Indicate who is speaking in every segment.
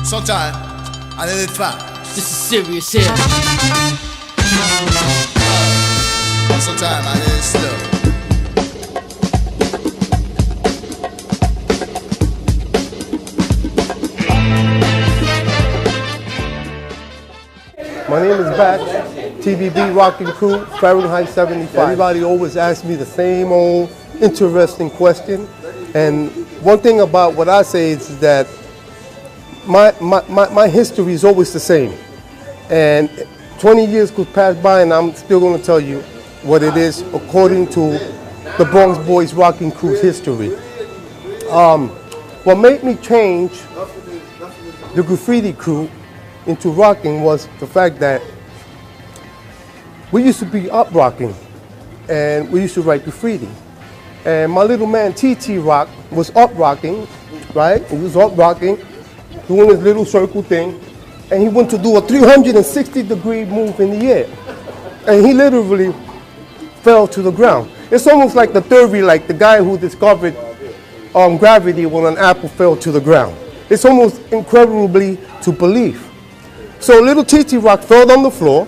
Speaker 1: Sometimes I let it fly.
Speaker 2: This is serious here.
Speaker 1: Sometimes I let it slow.
Speaker 3: My name is Bat, TVB Rocking Crew, Fahrenheit 75. Everybody always asks me the same old interesting question. And one thing about what I say is that my history is always the same. And 20 years could pass by and I'm still going to tell you what it is according to the Bronx Boys Rocking Crew's history. What made me change the graffiti crew into rocking was the fact that we used to be up rocking and we used to write graffiti. And my little man TT Rock was up rocking, right? He was up rocking, doing his little circle thing, and he went to do a 360-degree move in the air. And he literally fell to the ground. It's almost like the theory, like the guy who discovered gravity when an apple fell to the ground. It's almost incredibly to believe. So little TT Rock fell on the floor,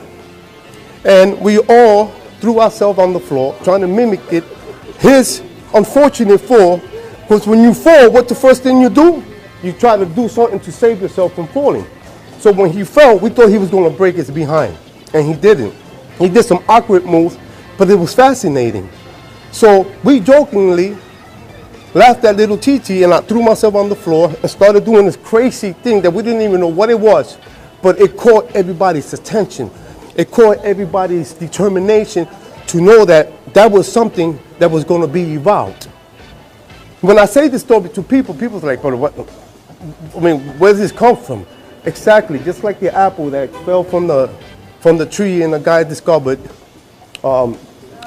Speaker 3: and we all threw ourselves on the floor trying to mimic it. His unfortunate fall was when you fall, what's the first thing you do? You try to do something to save yourself from falling. So when he fell, we thought he was going to break his behind, and he didn't. He did some awkward moves, but it was fascinating. So we jokingly laughed at little TT, and I threw myself on the floor and started doing this crazy thing that we didn't even know what it was. But it caught everybody's attention. It caught everybody's determination to know that that was something that was going to be evolved. When I say this story to people, people's like, "But what? I mean, where does this come from?" Exactly, just like the apple that fell from the tree and the guy discovered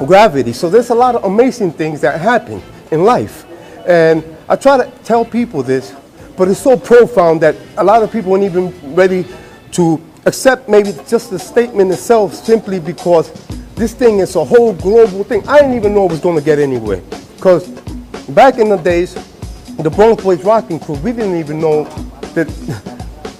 Speaker 3: gravity. So there's a lot of amazing things that happen in life. And I try to tell people this, but it's so profound that a lot of people aren't even ready to accept maybe just the statement itself, simply because this thing is a whole global thing. I didn't even know it was going to get anywhere. Because back in the days, the Bronx Boys Rocking Crew, we didn't even know that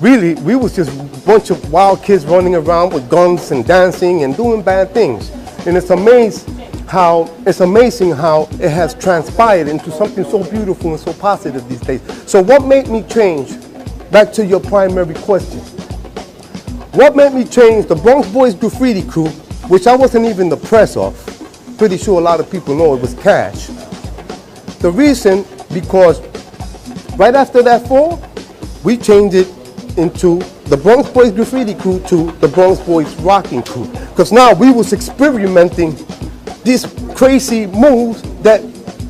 Speaker 3: really we was just a bunch of wild kids running around with guns and dancing and doing bad things. And it's amazing how it has transpired into something so beautiful and so positive these days. So what made me change? Back to your primary question. What made me change the Bronx Boys Graffiti Crew, which I wasn't even the press of? Pretty sure a lot of people know it was Cash. The reason, because right after that fall, we changed it into the Bronx Boys Graffiti Crew to the Bronx Boys Rocking Crew. Because now we was experimenting these crazy moves that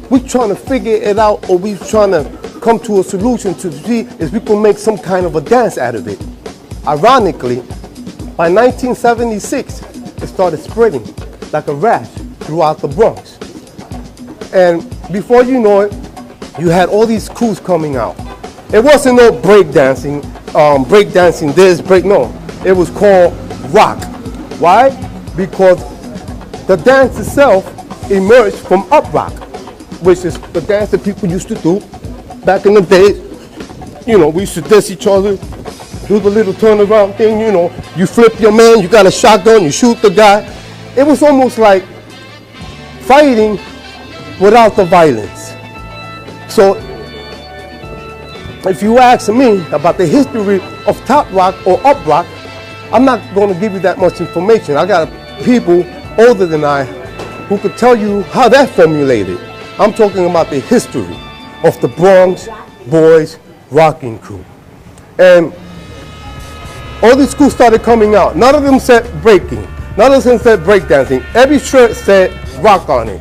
Speaker 3: we trying to figure it out, or we trying to come to a solution to see if we can make some kind of a dance out of it. Ironically, by 1976, it started spreading like a rash throughout the Bronx. And before you know it, you had all these crews coming out. It wasn't no breakdancing, no. It was called rock. Why? Because the dance itself emerged from up rock, which is the dance that people used to do back in the day. You know, we used to diss each other, do the little turnaround thing, you know, you flip your man, you got a shotgun, you shoot the guy. It was almost like fighting without the violence. So if you ask me about the history of top rock or up rock, I'm not going to give you that much information. I got people older than I who could tell you how that formulated. I'm talking about the history of the Bronx Boys Rocking Crew. And all these schools started coming out. None of them said breaking. None of them said breakdancing. Every shirt said rock on it.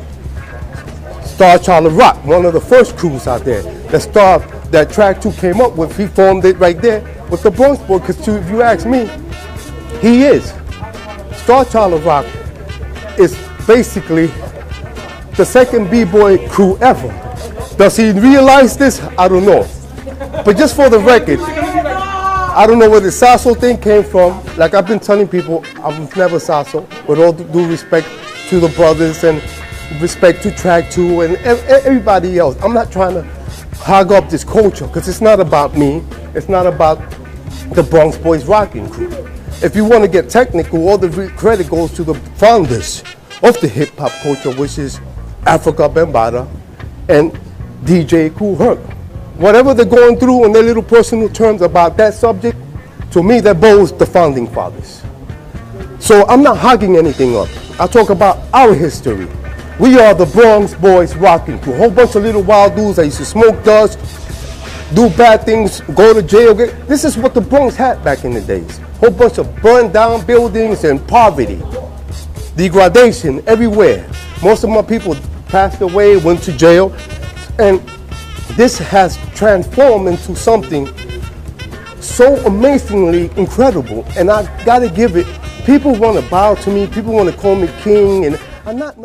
Speaker 3: Star Child of Rock, one of the first crews out there. That Track 2 came up with, he formed it right there with the Bronx Boys, because if you ask me, he is. Star Child of Rock is basically the second B-boy crew ever. Does he realize this? I don't know. But just for the record, I don't know where the Sasso thing came from. Like I've been telling people, I was never Sasso, with all due respect to the brothers and respect to Track 2 and everybody else. I'm not trying to hog up this culture, because it's not about me. It's not about the Bronx Boys rocking crew. If you want to get technical, all the credit goes to the founders of the hip hop culture, which is Africa Bambaataa and DJ Kool Herc. Whatever they're going through in their little personal terms about that subject, to me, they're both the founding fathers. So I'm not hogging anything up. I talk about our history. We are the Bronx Boys rocking crew. A whole bunch of little wild dudes that used to smoke dust, do bad things, go to jail. This is what the Bronx had back in the days. Whole bunch of burned down buildings and poverty, degradation everywhere. Most of my people passed away, went to jail, and this has transformed into something so amazingly incredible. And I gotta give it, people wanna bow to me, people wanna call me king, and I'm not